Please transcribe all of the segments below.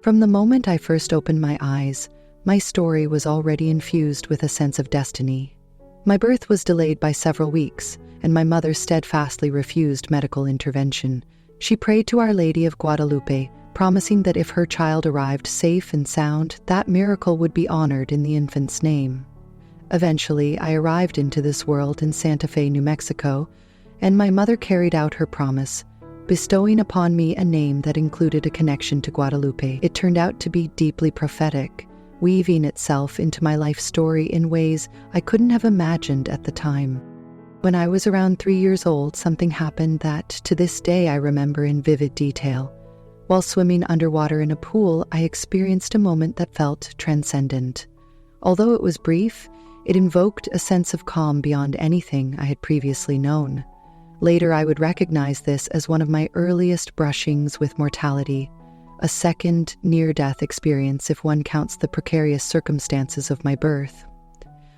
From the moment I first opened my eyes, my story was already infused with a sense of destiny. My birth was delayed by several weeks, and my mother steadfastly refused medical intervention. She prayed to Our Lady of Guadalupe, promising that if her child arrived safe and sound, that miracle would be honored in the infant's name. Eventually, I arrived into this world in Santa Fe, New Mexico, and my mother carried out her promise, bestowing upon me a name that included a connection to Guadalupe. It turned out to be deeply prophetic, weaving itself into my life story in ways I couldn't have imagined at the time. When I was around 3 years old, something happened that, to this day, I remember in vivid detail. While swimming underwater in a pool, I experienced a moment that felt transcendent. Although it was brief, it invoked a sense of calm beyond anything I had previously known. Later, I would recognize this as one of my earliest brushings with mortality, a second near-death experience if one counts the precarious circumstances of my birth.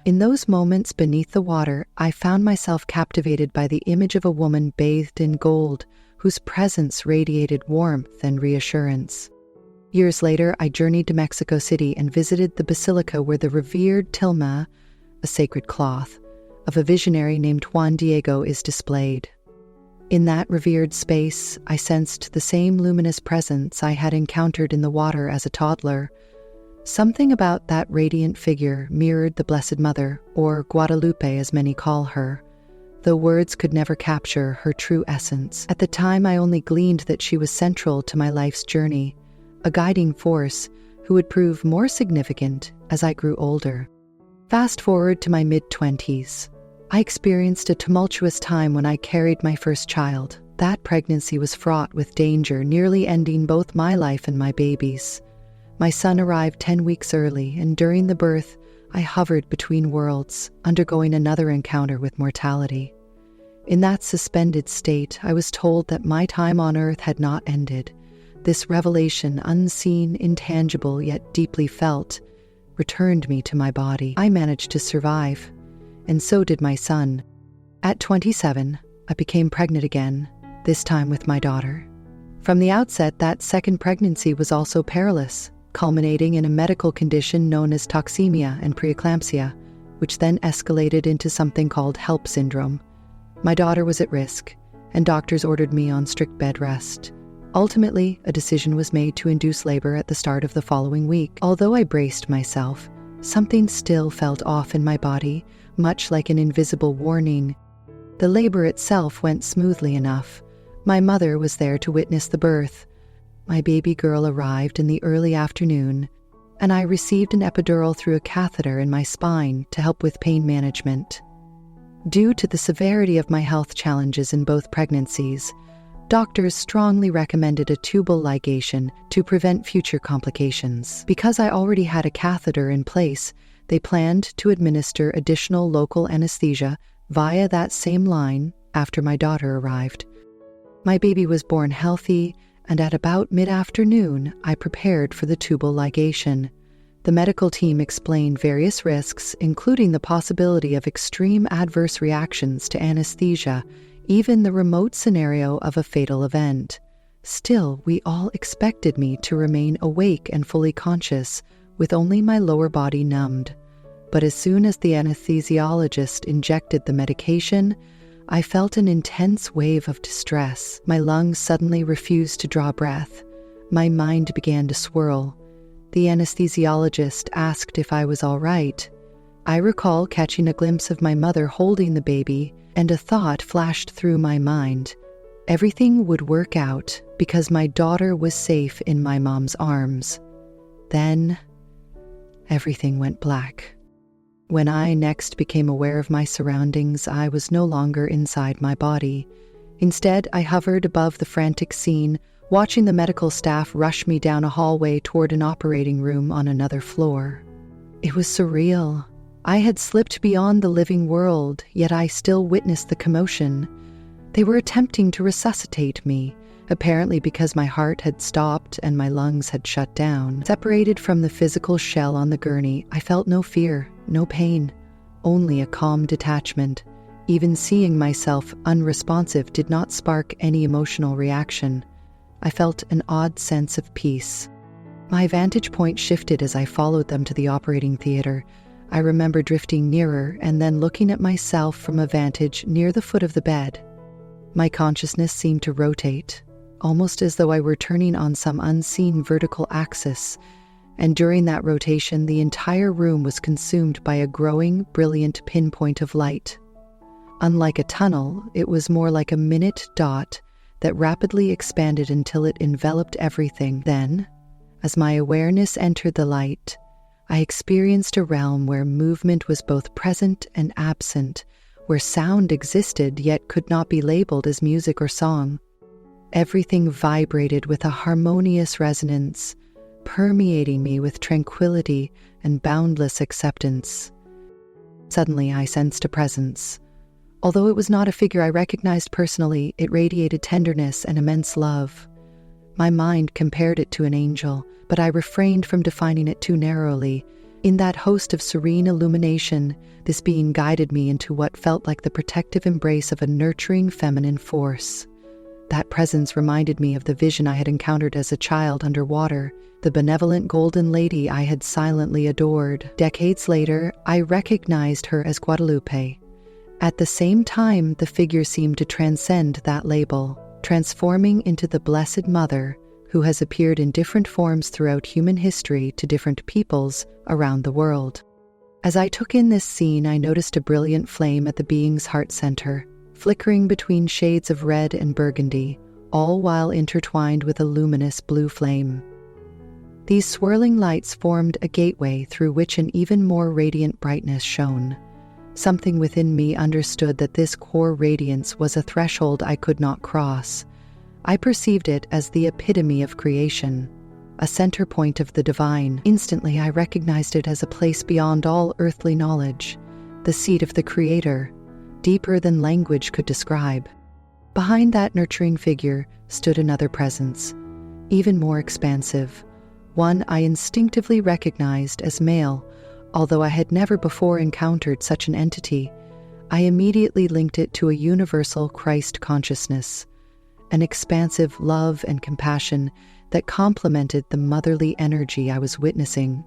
In those moments beneath the water, I found myself captivated by the image of a woman bathed in gold, whose presence radiated warmth and reassurance. Years later, I journeyed to Mexico City and visited the basilica where the revered tilma, a sacred cloth, of a visionary named Juan Diego is displayed. In that revered space, I sensed the same luminous presence I had encountered in the water as a toddler. Something about that radiant figure mirrored the Blessed Mother, or Guadalupe as many call her, though words could never capture her true essence. At the time, I only gleaned that she was central to my life's journey, a guiding force who would prove more significant as I grew older. Fast forward to my mid-20s. I experienced a tumultuous time when I carried my first child. That pregnancy was fraught with danger, nearly ending both my life and my baby's. My son arrived 10 weeks early, and during the birth, I hovered between worlds, undergoing another encounter with mortality. In that suspended state, I was told that my time on earth had not ended. This revelation, unseen, intangible, yet deeply felt, returned me to my body. I managed to survive, and so did my son. At 27, I became pregnant again, this time with my daughter. From the outset, that second pregnancy was also perilous, culminating in a medical condition known as toxemia and preeclampsia, which then escalated into something called HELP syndrome. My daughter was at risk, and doctors ordered me on strict bed rest. Ultimately, a decision was made to induce labor at the start of the following week. Although I braced myself, something still felt off in my body, much like an invisible warning. The labor itself went smoothly enough. My mother was there to witness the birth. My baby girl arrived in the early afternoon, and I received an epidural through a catheter in my spine to help with pain management. Due to the severity of my health challenges in both pregnancies, doctors strongly recommended a tubal ligation to prevent future complications. Because I already had a catheter in place, they planned to administer additional local anesthesia via that same line after my daughter arrived. My baby was born healthy, and at about mid-afternoon, I prepared for the tubal ligation. The medical team explained various risks, including the possibility of extreme adverse reactions to anesthesia, even the remote scenario of a fatal event. Still, we all expected me to remain awake and fully conscious, with only my lower body numbed. But as soon as the anesthesiologist injected the medication, I felt an intense wave of distress. My lungs suddenly refused to draw breath. My mind began to swirl. The anesthesiologist asked if I was all right. I recall catching a glimpse of my mother holding the baby, and a thought flashed through my mind. Everything would work out because my daughter was safe in my mom's arms. Then, everything went black. When I next became aware of my surroundings, I was no longer inside my body. Instead, I hovered above the frantic scene, watching the medical staff rush me down a hallway toward an operating room on another floor. It was surreal. I had slipped beyond the living world, yet I still witnessed the commotion. They were attempting to resuscitate me, apparently because my heart had stopped and my lungs had shut down. Separated from the physical shell on the gurney, I felt no fear, no pain, only a calm detachment. Even seeing myself unresponsive did not spark any emotional reaction. I felt an odd sense of peace. My vantage point shifted as I followed them to the operating theater. I remember drifting nearer and then looking at myself from a vantage near the foot of the bed. My consciousness seemed to rotate, almost as though I were turning on some unseen vertical axis, and during that rotation, the entire room was consumed by a growing, brilliant pinpoint of light. Unlike a tunnel, it was more like a minute dot that rapidly expanded until it enveloped everything. Then, as my awareness entered the light, I experienced a realm where movement was both present and absent, where sound existed yet could not be labeled as music or song. Everything vibrated with a harmonious resonance, permeating me with tranquility and boundless acceptance. Suddenly, I sensed a presence. Although it was not a figure I recognized personally, it radiated tenderness and immense love. My mind compared it to an angel, but I refrained from defining it too narrowly. In that host of serene illumination, this being guided me into what felt like the protective embrace of a nurturing feminine force. That presence reminded me of the vision I had encountered as a child underwater, the benevolent golden lady I had silently adored. Decades later, I recognized her as Guadalupe. At the same time, the figure seemed to transcend that label, transforming into the Blessed Mother, who has appeared in different forms throughout human history to different peoples around the world. As I took in this scene, I noticed a brilliant flame at the being's heart center, flickering between shades of red and burgundy, all while intertwined with a luminous blue flame. These swirling lights formed a gateway through which an even more radiant brightness shone. Something within me understood that this core radiance was a threshold I could not cross. I perceived it as the epitome of creation, a center point of the divine. Instantly, I recognized it as a place beyond all earthly knowledge, the seat of the Creator, deeper than language could describe. Behind that nurturing figure stood another presence, even more expansive, one I instinctively recognized as male. Although I had never before encountered such an entity, I immediately linked it to a universal Christ consciousness, an expansive love and compassion that complemented the motherly energy I was witnessing.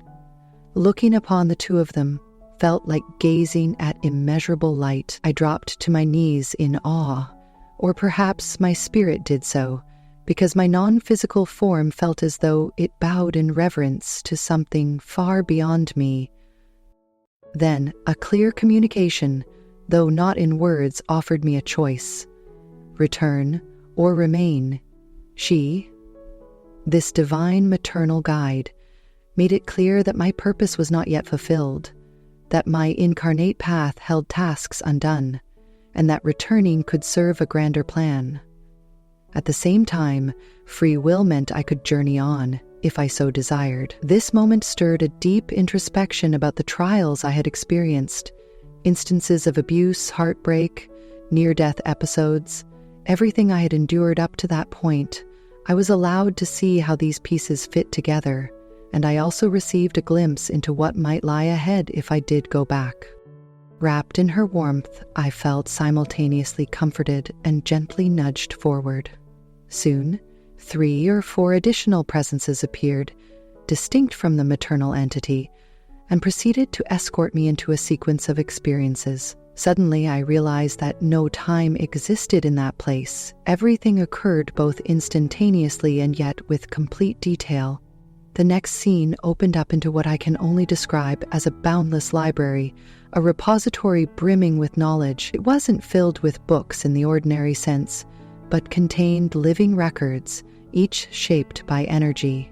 Looking upon the two of them felt like gazing at immeasurable light. I dropped to my knees in awe, or perhaps my spirit did so, because my non-physical form felt as though it bowed in reverence to something far beyond me. Then, a clear communication, though not in words, offered me a choice: return or remain. She, this divine maternal guide, made it clear that my purpose was not yet fulfilled, that my incarnate path held tasks undone, and that returning could serve a grander plan. At the same time, free will meant I could journey on, if I so desired. This moment stirred a deep introspection about the trials I had experienced, instances of abuse, heartbreak, near-death episodes, everything I had endured up to that point. I was allowed to see how these pieces fit together, and I also received a glimpse into what might lie ahead if I did go back. Wrapped in her warmth, I felt simultaneously comforted and gently nudged forward. Soon, 3 or 4 additional presences appeared, distinct from the maternal entity, and proceeded to escort me into a sequence of experiences. Suddenly, I realized that no time existed in that place. Everything occurred both instantaneously and yet with complete detail. The next scene opened up into what I can only describe as a boundless library, a repository brimming with knowledge. It wasn't filled with books in the ordinary sense, but contained living records, each shaped by energy.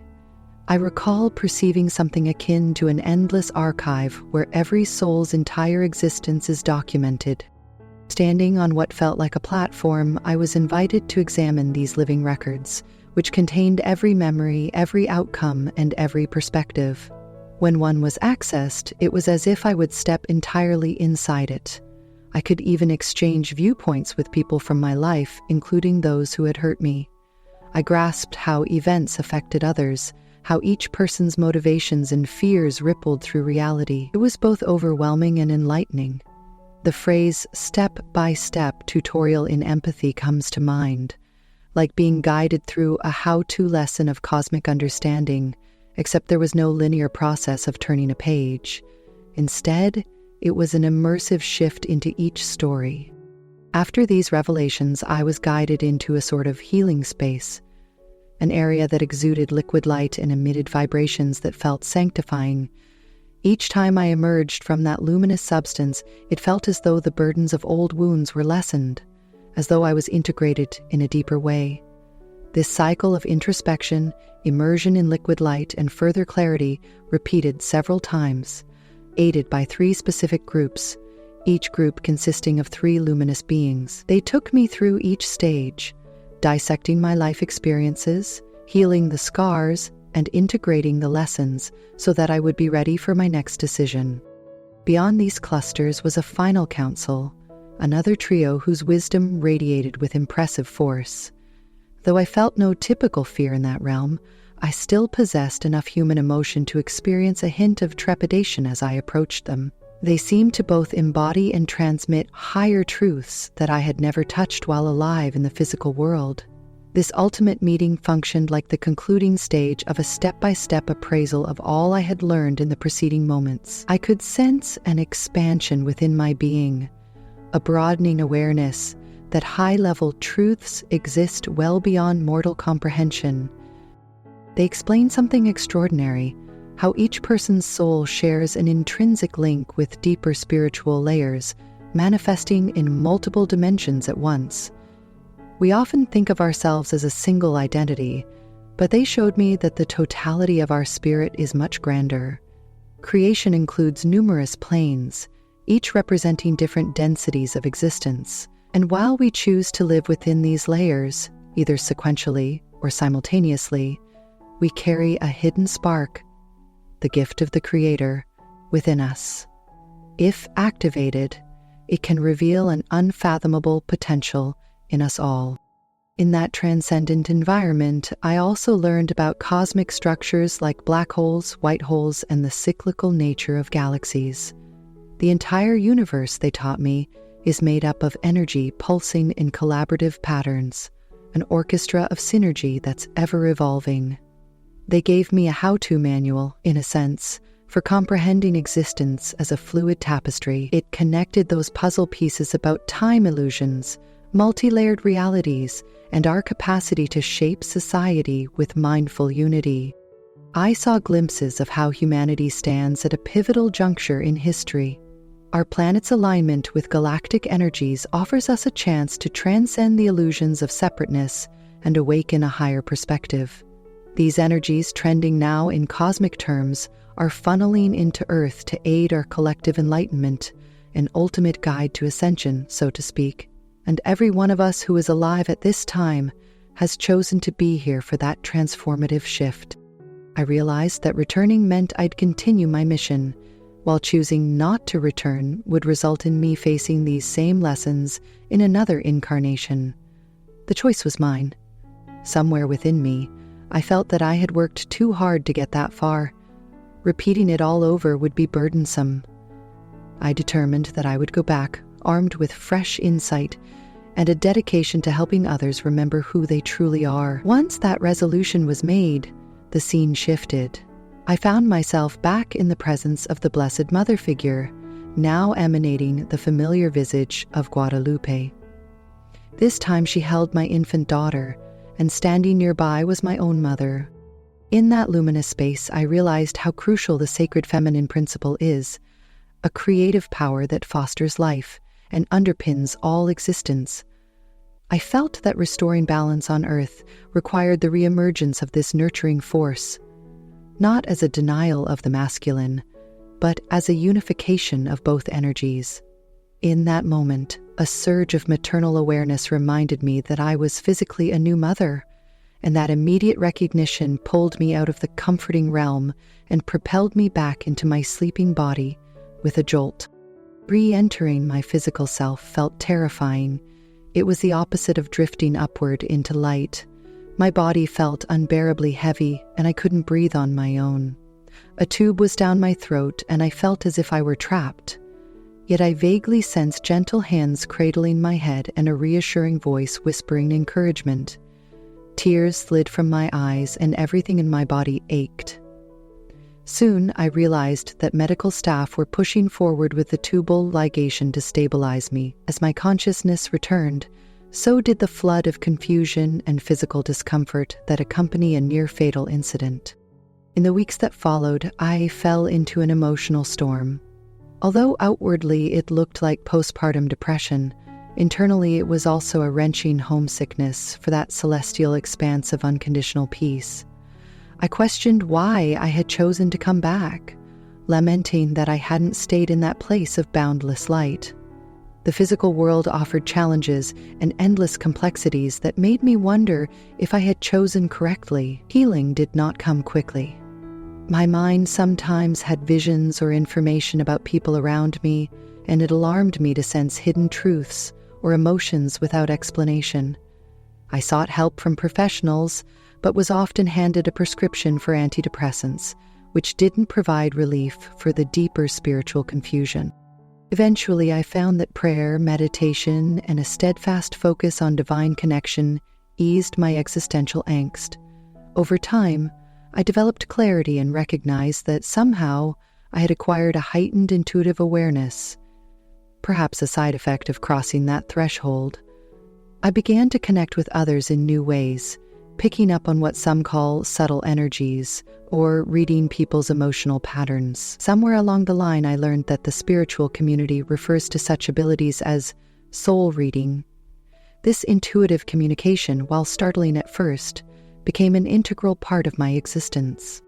I recall perceiving something akin to an endless archive where every soul's entire existence is documented. Standing on what felt like a platform, I was invited to examine these living records, which contained every memory, every outcome, and every perspective. When one was accessed, it was as if I would step entirely inside it. I could even exchange viewpoints with people from my life, including those who had hurt me. I grasped how events affected others, how each person's motivations and fears rippled through reality. It was both overwhelming and enlightening. The phrase step-by-step tutorial in empathy comes to mind, like being guided through a how-to lesson of cosmic understanding, except there was no linear process of turning a page. Instead, it was an immersive shift into each story. After these revelations, I was guided into a sort of healing space, an area that exuded liquid light and emitted vibrations that felt sanctifying. Each time I emerged from that luminous substance, it felt as though the burdens of old wounds were lessened, as though I was integrated in a deeper way. This cycle of introspection, immersion in liquid light, and further clarity repeated several times, aided by 3 specific groups, each group consisting of 3 luminous beings. They took me through each stage, dissecting my life experiences, healing the scars, and integrating the lessons so that I would be ready for my next decision. Beyond these clusters was a final council, another trio whose wisdom radiated with impressive force. Though I felt no typical fear in that realm, I still possessed enough human emotion to experience a hint of trepidation as I approached them. They seemed to both embody and transmit higher truths that I had never touched while alive in the physical world. This ultimate meeting functioned like the concluding stage of a step-by-step appraisal of all I had learned in the preceding moments. I could sense an expansion within my being, a broadening awareness that high-level truths exist well beyond mortal comprehension. They explain something extraordinary, how each person's soul shares an intrinsic link with deeper spiritual layers, manifesting in multiple dimensions at once. We often think of ourselves as a single identity, but they showed me that the totality of our spirit is much grander. Creation includes numerous planes, each representing different densities of existence. And while we choose to live within these layers, either sequentially or simultaneously, we carry a hidden spark, the gift of the Creator, within us. If activated, it can reveal an unfathomable potential in us all. In that transcendent environment, I also learned about cosmic structures like black holes, white holes, and the cyclical nature of galaxies. The entire universe, they taught me, is made up of energy pulsing in collaborative patterns, an orchestra of synergy that's ever-evolving. They gave me a how-to manual, in a sense, for comprehending existence as a fluid tapestry. It connected those puzzle pieces about time illusions, multi-layered realities, and our capacity to shape society with mindful unity. I saw glimpses of how humanity stands at a pivotal juncture in history. Our planet's alignment with galactic energies offers us a chance to transcend the illusions of separateness and awaken a higher perspective. These energies, trending now in cosmic terms, are funneling into Earth to aid our collective enlightenment, an ultimate guide to ascension, so to speak. And every one of us who is alive at this time has chosen to be here for that transformative shift. I realized that returning meant I'd continue my mission, while choosing not to return would result in me facing these same lessons in another incarnation. The choice was mine. Somewhere within me, I felt that I had worked too hard to get that far. Repeating it all over would be burdensome. I determined that I would go back, armed with fresh insight and a dedication to helping others remember who they truly are. Once that resolution was made, the scene shifted. I found myself back in the presence of the Blessed Mother figure, now emanating the familiar visage of Guadalupe. This time she held my infant daughter, and standing nearby was my own mother. In that luminous space, I realized how crucial the sacred feminine principle is, a creative power that fosters life and underpins all existence. I felt that restoring balance on Earth required the reemergence of this nurturing force, not as a denial of the masculine, but as a unification of both energies. In that moment, a surge of maternal awareness reminded me that I was physically a new mother, and that immediate recognition pulled me out of the comforting realm and propelled me back into my sleeping body with a jolt. Re-entering my physical self felt terrifying. It was the opposite of drifting upward into light. My body felt unbearably heavy, and I couldn't breathe on my own. A tube was down my throat, and I felt as if I were trapped. Yet I vaguely sensed gentle hands cradling my head and a reassuring voice whispering encouragement. Tears slid from my eyes, and everything in my body ached. Soon, I realized that medical staff were pushing forward with the tubal ligation to stabilize me. As my consciousness returned, so did the flood of confusion and physical discomfort that accompany a near-fatal incident. In the weeks that followed, I fell into an emotional storm. Although outwardly it looked like postpartum depression, internally it was also a wrenching homesickness for that celestial expanse of unconditional peace. I questioned why I had chosen to come back, lamenting that I hadn't stayed in that place of boundless light. The physical world offered challenges and endless complexities that made me wonder if I had chosen correctly. Healing did not come quickly. My mind sometimes had visions or information about people around me, and it alarmed me to sense hidden truths or emotions without explanation. I sought help from professionals, but was often handed a prescription for antidepressants, which didn't provide relief for the deeper spiritual confusion. Eventually, I found that prayer, meditation, and a steadfast focus on divine connection eased my existential angst. Over time, I developed clarity and recognized that somehow I had acquired a heightened intuitive awareness, perhaps a side effect of crossing that threshold. I began to connect with others in new ways, picking up on what some call subtle energies, or reading people's emotional patterns. Somewhere along the line, I learned that the spiritual community refers to such abilities as soul reading. This intuitive communication, while startling at first, became an integral part of my existence.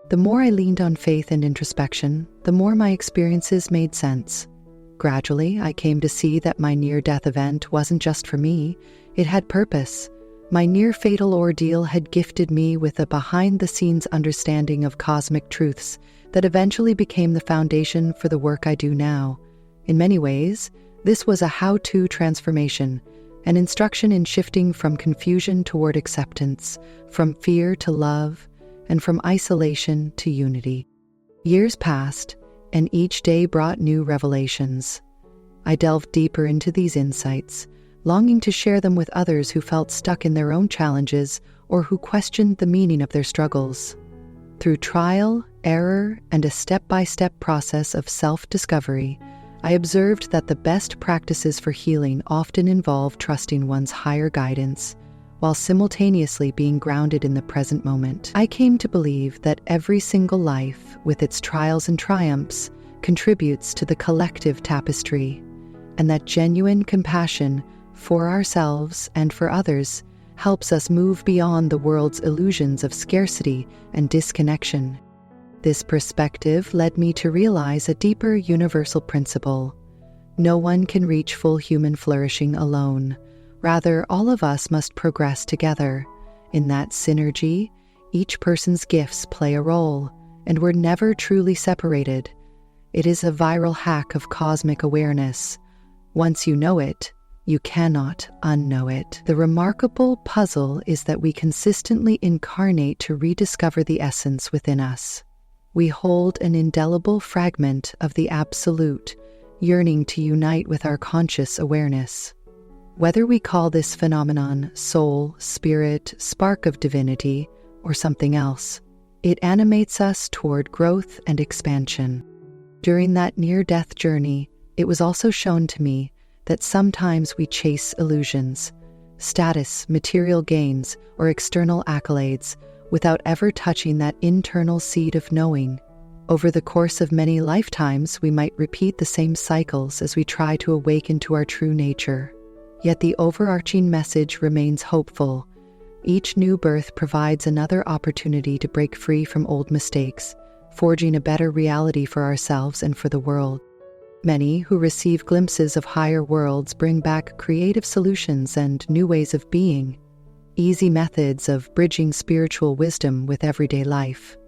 The more I leaned on faith and introspection, the more my experiences made sense. Gradually, I came to see that my near-death event wasn't just for me, it had purpose. My near-fatal ordeal had gifted me with a behind-the-scenes understanding of cosmic truths that eventually became the foundation for the work I do now. In many ways, this was a how-to transformation, an instruction in shifting from confusion toward acceptance, from fear to love, and from isolation to unity. Years passed, and each day brought new revelations. I delved deeper into these insights, longing to share them with others who felt stuck in their own challenges or who questioned the meaning of their struggles. Through trial, error, and a step-by-step process of self-discovery, I observed that the best practices for healing often involve trusting one's higher guidance, while simultaneously being grounded in the present moment. I came to believe that every single life, with its trials and triumphs, contributes to the collective tapestry, and that genuine compassion for ourselves and for others helps us move beyond the world's illusions of scarcity and disconnection. This perspective led me to realize a deeper universal principle. No one can reach full human flourishing alone. Rather, all of us must progress together. In that synergy, each person's gifts play a role, and we're never truly separated. It is a viral hack of cosmic awareness. Once you know it, you cannot unknow it. The remarkable puzzle is that we consistently incarnate to rediscover the essence within us. We hold an indelible fragment of the Absolute, yearning to unite with our conscious awareness. Whether we call this phenomenon soul, spirit, spark of divinity, or something else, it animates us toward growth and expansion. During that near-death journey, it was also shown to me that sometimes we chase illusions, status, material gains, or external accolades without ever touching that internal seed of knowing. Over the course of many lifetimes, we might repeat the same cycles as we try to awaken to our true nature. Yet the overarching message remains hopeful. Each new birth provides another opportunity to break free from old mistakes, forging a better reality for ourselves and for the world. Many who receive glimpses of higher worlds bring back creative solutions and new ways of being, easy methods of bridging spiritual wisdom with everyday life.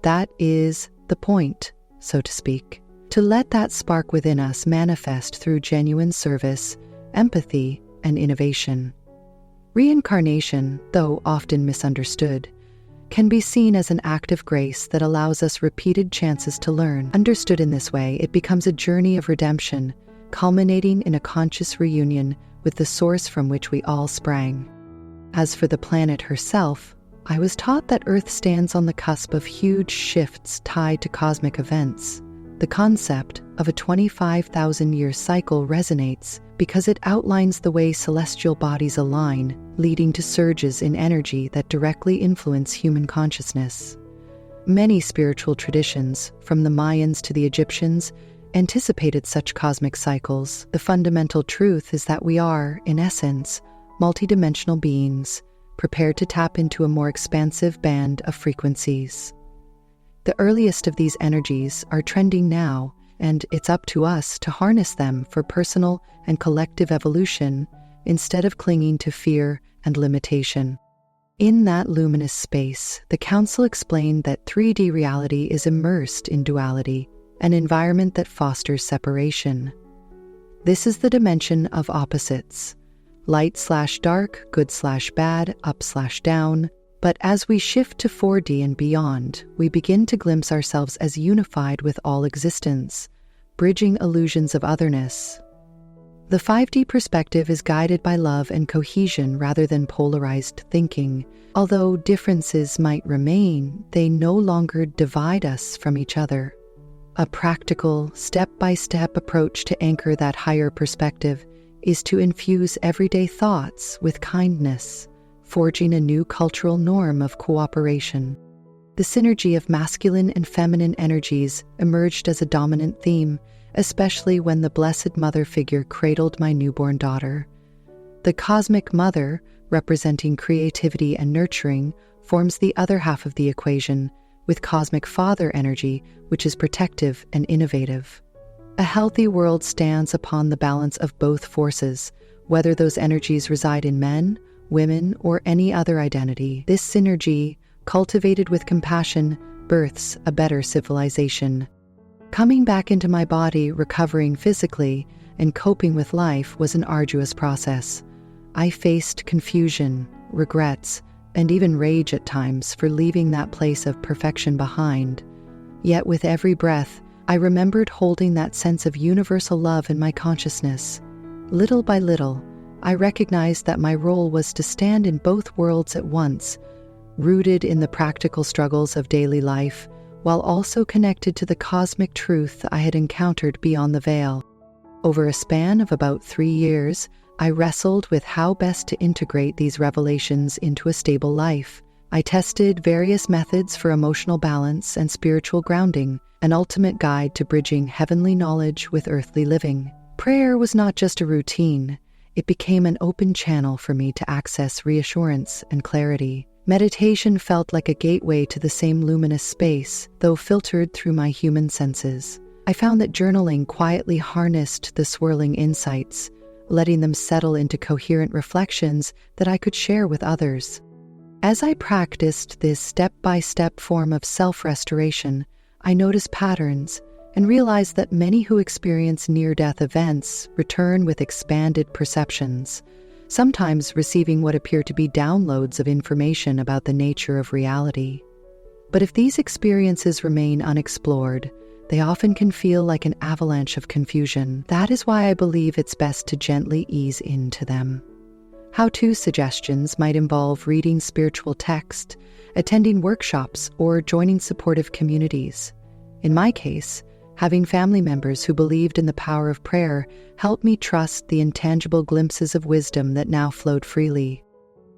That is the point, so to speak, to let that spark within us manifest through genuine service, empathy, and innovation. Reincarnation, though often misunderstood, can be seen as an act of grace that allows us repeated chances to learn. Understood in this way, it becomes a journey of redemption, culminating in a conscious reunion with the source from which we all sprang. As for the planet herself, I was taught that Earth stands on the cusp of huge shifts tied to cosmic events. The concept of a 25,000-year cycle resonates because it outlines the way celestial bodies align, leading to surges in energy that directly influence human consciousness. Many spiritual traditions, from the Mayans to the Egyptians, anticipated such cosmic cycles. The fundamental truth is that we are, in essence, multidimensional beings, prepared to tap into a more expansive band of frequencies. The earliest of these energies are trending now, and it's up to us to harness them for personal and collective evolution instead of clinging to fear and limitation. In that luminous space, the Council explained that 3D reality is immersed in duality, an environment that fosters separation. This is the dimension of opposites, light/dark, good/bad, up/down. But as we shift to 4D and beyond, we begin to glimpse ourselves as unified with all existence, bridging illusions of otherness. The 5D perspective is guided by love and cohesion rather than polarized thinking. Although differences might remain, they no longer divide us from each other. A practical, step-by-step approach to anchor that higher perspective is to infuse everyday thoughts with kindness, forging a new cultural norm of cooperation. The synergy of masculine and feminine energies emerged as a dominant theme, especially when the Blessed Mother figure cradled my newborn daughter. The Cosmic Mother, representing creativity and nurturing, forms the other half of the equation, with Cosmic Father energy, which is protective and innovative. A healthy world stands upon the balance of both forces, whether those energies reside in men, women, or any other identity. This synergy, cultivated with compassion, births a better civilization. Coming back into my body, recovering physically, and coping with life was an arduous process. I faced confusion, regrets, and even rage at times for leaving that place of perfection behind. Yet with every breath, I remembered holding that sense of universal love in my consciousness. Little by little, I recognized that my role was to stand in both worlds at once, rooted in the practical struggles of daily life, while also connected to the cosmic truth I had encountered beyond the veil. Over a span of about 3 years, I wrestled with how best to integrate these revelations into a stable life. I tested various methods for emotional balance and spiritual grounding, an ultimate guide to bridging heavenly knowledge with earthly living. Prayer was not just a routine. It became an open channel for me to access reassurance and clarity. Meditation felt like a gateway to the same luminous space, though filtered through my human senses. I found that journaling quietly harnessed the swirling insights, letting them settle into coherent reflections that I could share with others. As I practiced this step-by-step form of self-restoration, I noticed patterns and realized that many who experience near-death events return with expanded perceptions, sometimes receiving what appear to be downloads of information about the nature of reality. But if these experiences remain unexplored, they often can feel like an avalanche of confusion. That is why I believe it's best to gently ease into them. How-to suggestions might involve reading spiritual text, attending workshops, or joining supportive communities. In my case, having family members who believed in the power of prayer helped me trust the intangible glimpses of wisdom that now flowed freely.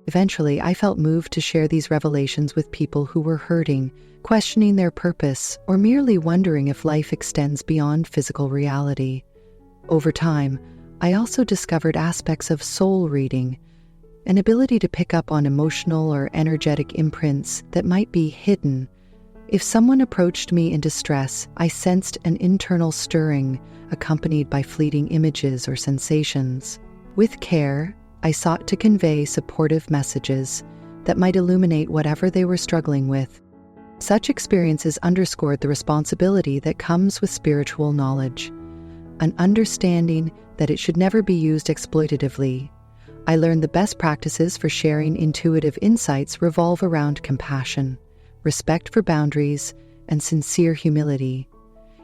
Eventually, I felt moved to share these revelations with people who were hurting, questioning their purpose, or merely wondering if life extends beyond physical reality. Over time, I also discovered aspects of soul reading, an ability to pick up on emotional or energetic imprints that might be hidden. If someone approached me in distress, I sensed an internal stirring, accompanied by fleeting images or sensations. With care, I sought to convey supportive messages that might illuminate whatever they were struggling with. Such experiences underscored the responsibility that comes with spiritual knowledge, an understanding that it should never be used exploitatively. I learned the best practices for sharing intuitive insights revolve around compassion, respect for boundaries, and sincere humility.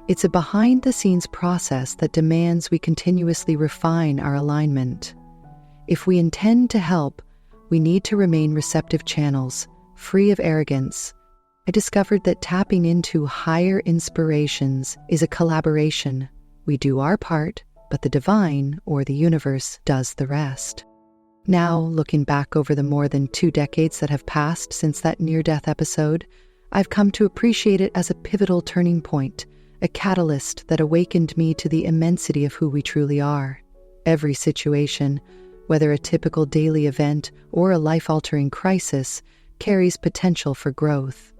It's a behind-the-scenes process that demands we continuously refine our alignment. If we intend to help, we need to remain receptive channels, free of arrogance, I discovered that tapping into higher inspirations is a collaboration. We do our part, but the divine, or the universe, does the rest. Now, looking back over the more than 2 decades that have passed since that near-death episode, I've come to appreciate it as a pivotal turning point, a catalyst that awakened me to the immensity of who we truly are. Every situation, whether a typical daily event or a life-altering crisis, carries potential for growth.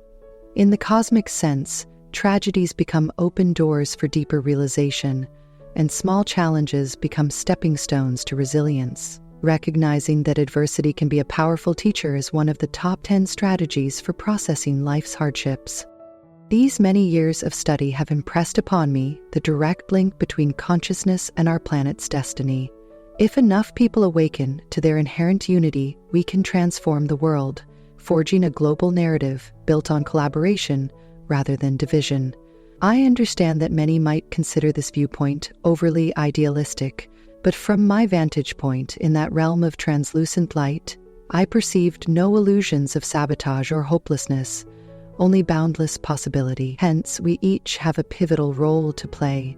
In the cosmic sense, tragedies become open doors for deeper realization, and small challenges become stepping stones to resilience. Recognizing that adversity can be a powerful teacher is one of the top 10 strategies for processing life's hardships. These many years of study have impressed upon me the direct link between consciousness and our planet's destiny. If enough people awaken to their inherent unity, we can transform the world, forging a global narrative built on collaboration rather than division. I understand that many might consider this viewpoint overly idealistic, but from my vantage point in that realm of translucent light, I perceived no illusions of sabotage or hopelessness, only boundless possibility. Hence, we each have a pivotal role to play.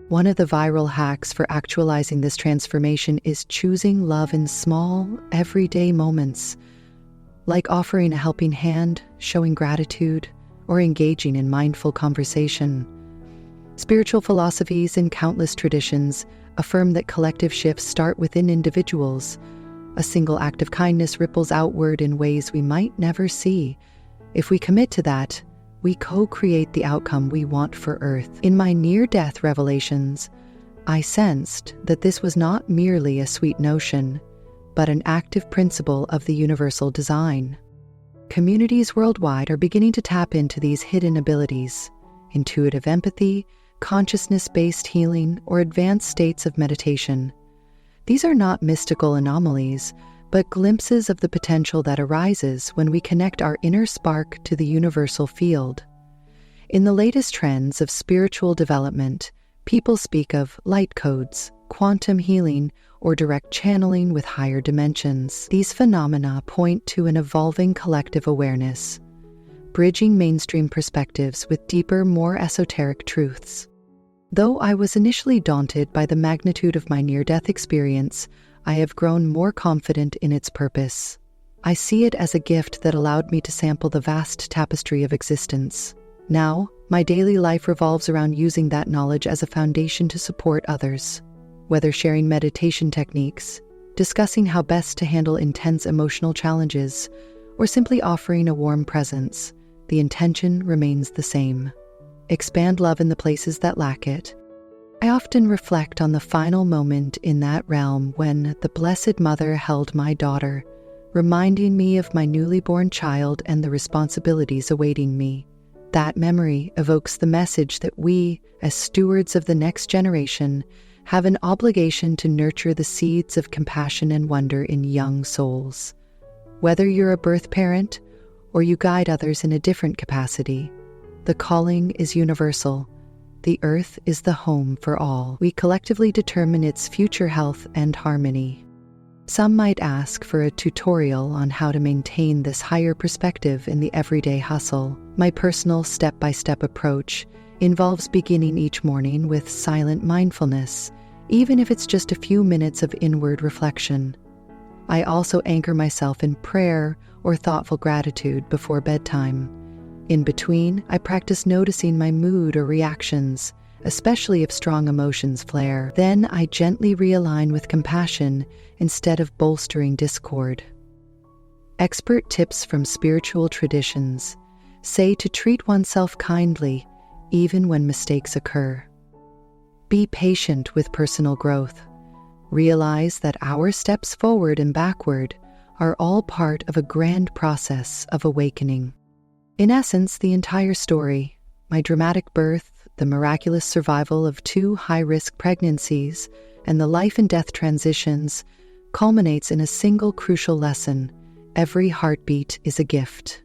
One of the viral hacks for actualizing this transformation is choosing love in small, everyday moments, like offering a helping hand, showing gratitude, or engaging in mindful conversation. Spiritual philosophies and countless traditions affirm that collective shifts start within individuals. A single act of kindness ripples outward in ways we might never see. If we commit to that, we co-create the outcome we want for Earth. In my near-death revelations, I sensed that this was not merely a sweet notion, but an active principle of the universal design. Communities worldwide are beginning to tap into these hidden abilities: intuitive empathy, consciousness-based healing, or advanced states of meditation. These are not mystical anomalies, but glimpses of the potential that arises when we connect our inner spark to the universal field. In the latest trends of spiritual development, people speak of light codes, quantum healing, or direct channeling with higher dimensions. These phenomena point to an evolving collective awareness, bridging mainstream perspectives with deeper, more esoteric truths. Though I was initially daunted by the magnitude of my near-death experience, I have grown more confident in its purpose. I see it as a gift that allowed me to sample the vast tapestry of existence. Now, my daily life revolves around using that knowledge as a foundation to support others. Whether sharing meditation techniques, discussing how best to handle intense emotional challenges, or simply offering a warm presence, the intention remains the same: expand love in the places that lack it. I often reflect on the final moment in that realm when the Blessed Mother held my daughter, reminding me of my newly born child and the responsibilities awaiting me. That memory evokes the message that we, as stewards of the next generation, have an obligation to nurture the seeds of compassion and wonder in young souls. Whether you're a birth parent or you guide others in a different capacity, the calling is universal. The earth is the home for all. We collectively determine its future health and harmony. Some might ask for a tutorial on how to maintain this higher perspective in the everyday hustle. My personal step-by-step approach involves beginning each morning with silent mindfulness, even if it's just a few minutes of inward reflection. I also anchor myself in prayer or thoughtful gratitude before bedtime. In between, I practice noticing my mood or reactions, especially if strong emotions flare. Then I gently realign with compassion instead of bolstering discord. Expert tips from spiritual traditions say to treat oneself kindly, even when mistakes occur. Be patient with personal growth. Realize that our steps forward and backward are all part of a grand process of awakening. In essence, the entire story, my dramatic birth, the miraculous survival of 2 high-risk pregnancies, and the life and death transitions, culminates in a single crucial lesson: every heartbeat is a gift.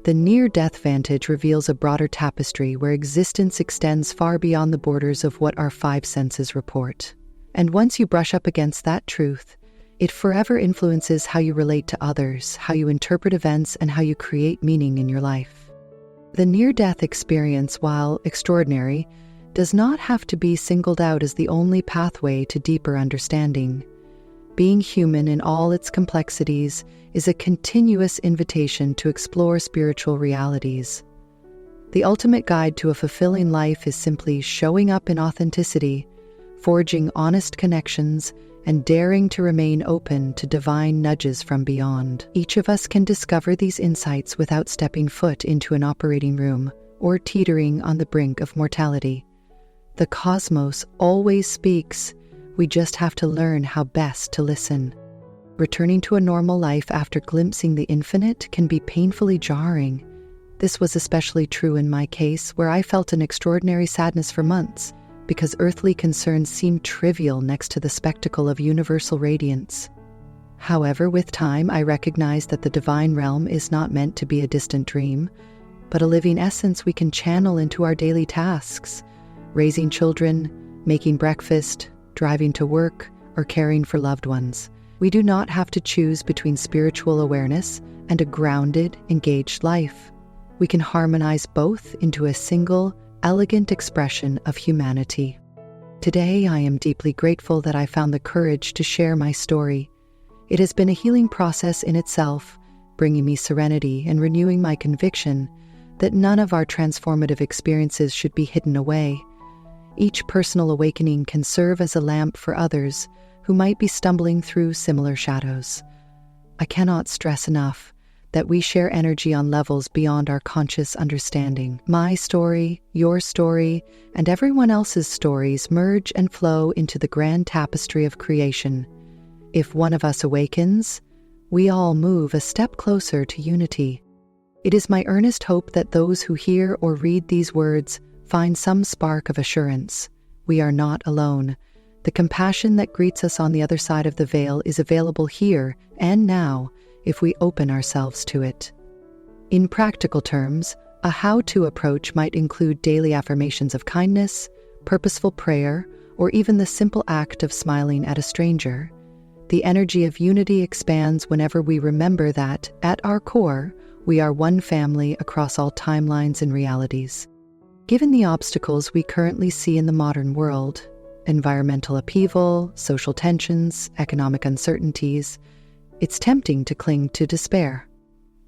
The near-death vantage reveals a broader tapestry where existence extends far beyond the borders of what our 5 senses report. And once you brush up against that truth, It forever influences how you relate to others, how you interpret events, and how you create meaning in your life. The near-death experience, while extraordinary, does not have to be singled out as the only pathway to deeper understanding. Being human in all its complexities is a continuous invitation to explore spiritual realities. The ultimate guide to a fulfilling life is simply showing up in authenticity, forging honest connections, and daring to remain open to divine nudges from beyond. Each of us can discover these insights without stepping foot into an operating room or teetering on the brink of mortality. The cosmos always speaks. We just have to learn how best to listen. Returning to a normal life after glimpsing the infinite can be painfully jarring. This was especially true in my case, where I felt an extraordinary sadness for months because earthly concerns seemed trivial next to the spectacle of universal radiance. However, with time, I recognized that the divine realm is not meant to be a distant dream, but a living essence we can channel into our daily tasks: raising children, making breakfast, driving to work, or caring for loved ones. We do not have to choose between spiritual awareness and a grounded, engaged life. We can harmonize both into a single, elegant expression of humanity. Today, I am deeply grateful that I found the courage to share my story. It has been a healing process in itself, bringing me serenity and renewing my conviction that none of our transformative experiences should be hidden away. Each personal awakening can serve as a lamp for others who might be stumbling through similar shadows. I cannot stress enough that we share energy on levels beyond our conscious understanding. My story, your story, and everyone else's stories merge and flow into the grand tapestry of creation. If one of us awakens, we all move a step closer to unity. It is my earnest hope that those who hear or read these words find some spark of assurance. We are not alone. The compassion that greets us on the other side of the veil is available here and now if we open ourselves to it. In practical terms, a how-to approach might include daily affirmations of kindness, purposeful prayer, or even the simple act of smiling at a stranger. The energy of unity expands whenever we remember that, at our core, we are one family across all timelines and realities. Given the obstacles we currently see in the modern world, environmental upheaval, social tensions, economic uncertainties, it's tempting to cling to despair.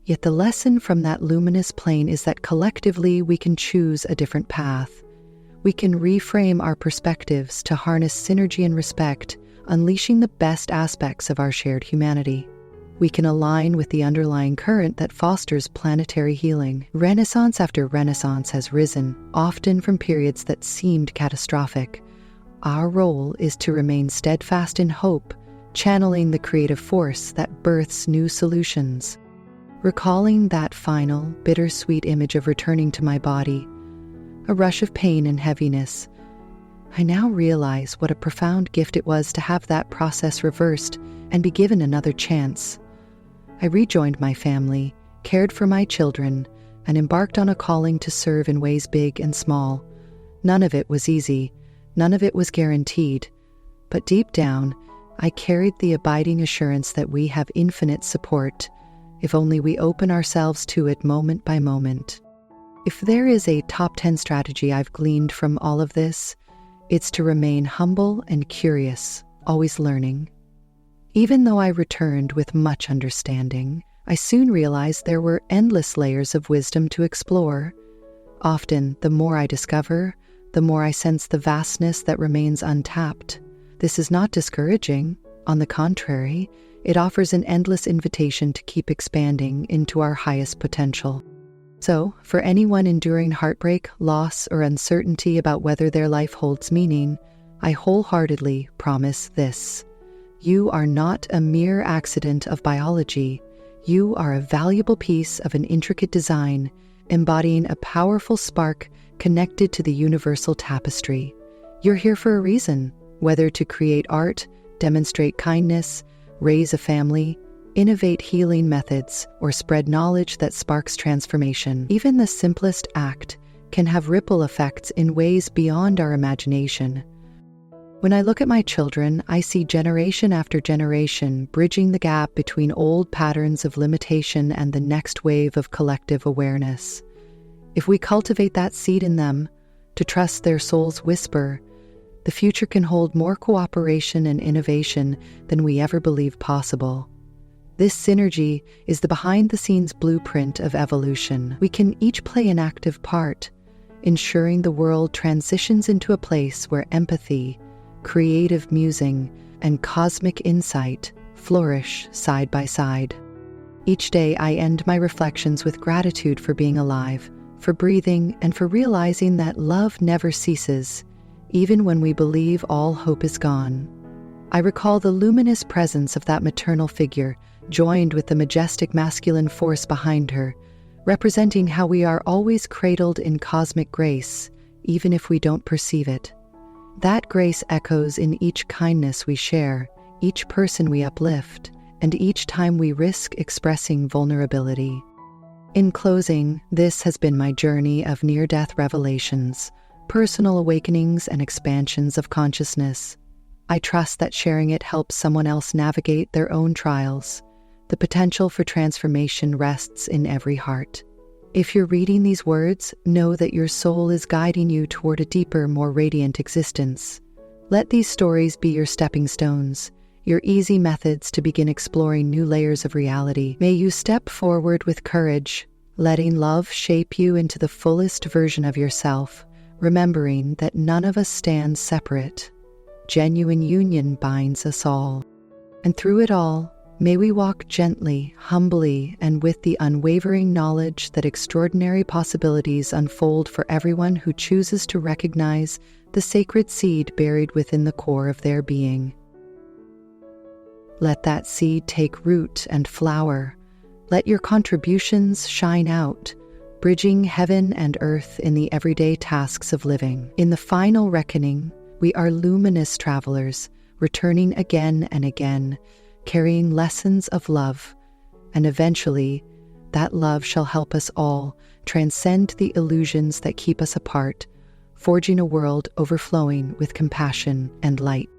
Yet the lesson from that luminous plane is that collectively we can choose a different path. We can reframe our perspectives to harness synergy and respect, unleashing the best aspects of our shared humanity. We can align with the underlying current that fosters planetary healing. Renaissance after Renaissance has risen, often from periods that seemed catastrophic. Our role is to remain steadfast in hope, channeling the creative force that births new solutions. Recalling that final, bittersweet image of returning to my body, a rush of pain and heaviness, I now realize what a profound gift it was to have that process reversed and be given another chance. I rejoined my family, cared for my children, and embarked on a calling to serve in ways big and small. None of it was easy, none of it was guaranteed, but deep down, I carried the abiding assurance that we have infinite support, if only we open ourselves to it moment by moment. If there is a top 10 strategy I've gleaned from all of this, it's to remain humble and curious, always learning. Even though I returned with much understanding, I soon realized there were endless layers of wisdom to explore. Often, the more I discover, the more I sense the vastness that remains untapped. This is not discouraging. On the contrary, it offers an endless invitation to keep expanding into our highest potential. So, for anyone enduring heartbreak, loss, or uncertainty about whether their life holds meaning, I wholeheartedly promise this. You are not a mere accident of biology. You are a valuable piece of an intricate design, embodying a powerful spark connected to the universal tapestry. You're here for a reason, whether to create art, demonstrate kindness, raise a family, innovate healing methods, or spread knowledge that sparks transformation. Even the simplest act can have ripple effects in ways beyond our imagination. When I look at my children, I see generation after generation bridging the gap between old patterns of limitation and the next wave of collective awareness. If we cultivate that seed in them, to trust their soul's whisper, the future can hold more cooperation and innovation than we ever believed possible. This synergy is the behind-the-scenes blueprint of evolution. We can each play an active part, ensuring the world transitions into a place where empathy, creative musing, and cosmic insight flourish side by side. Each day I end my reflections with gratitude for being alive, for breathing, and for realizing that love never ceases, even when we believe all hope is gone. I recall the luminous presence of that maternal figure, joined with the majestic masculine force behind her, representing how we are always cradled in cosmic grace, even if we don't perceive it. That grace echoes in each kindness we share, each person we uplift, and each time we risk expressing vulnerability. In closing, this has been my journey of near-death revelations, personal awakenings, and expansions of consciousness. I trust that sharing it helps someone else navigate their own trials. The potential for transformation rests in every heart. If you're reading these words, know that your soul is guiding you toward a deeper, more radiant existence. Let these stories be your stepping stones, your easy methods to begin exploring new layers of reality. May you step forward with courage, letting love shape you into the fullest version of yourself, remembering that none of us stands separate. Genuine union binds us all. And through it all, may we walk gently, humbly, and with the unwavering knowledge that extraordinary possibilities unfold for everyone who chooses to recognize the sacred seed buried within the core of their being. Let that seed take root and flower. Let your contributions shine out, bridging heaven and earth in the everyday tasks of living. In the final reckoning, we are luminous travelers, returning again and again, carrying lessons of love, and eventually, that love shall help us all transcend the illusions that keep us apart, forging a world overflowing with compassion and light.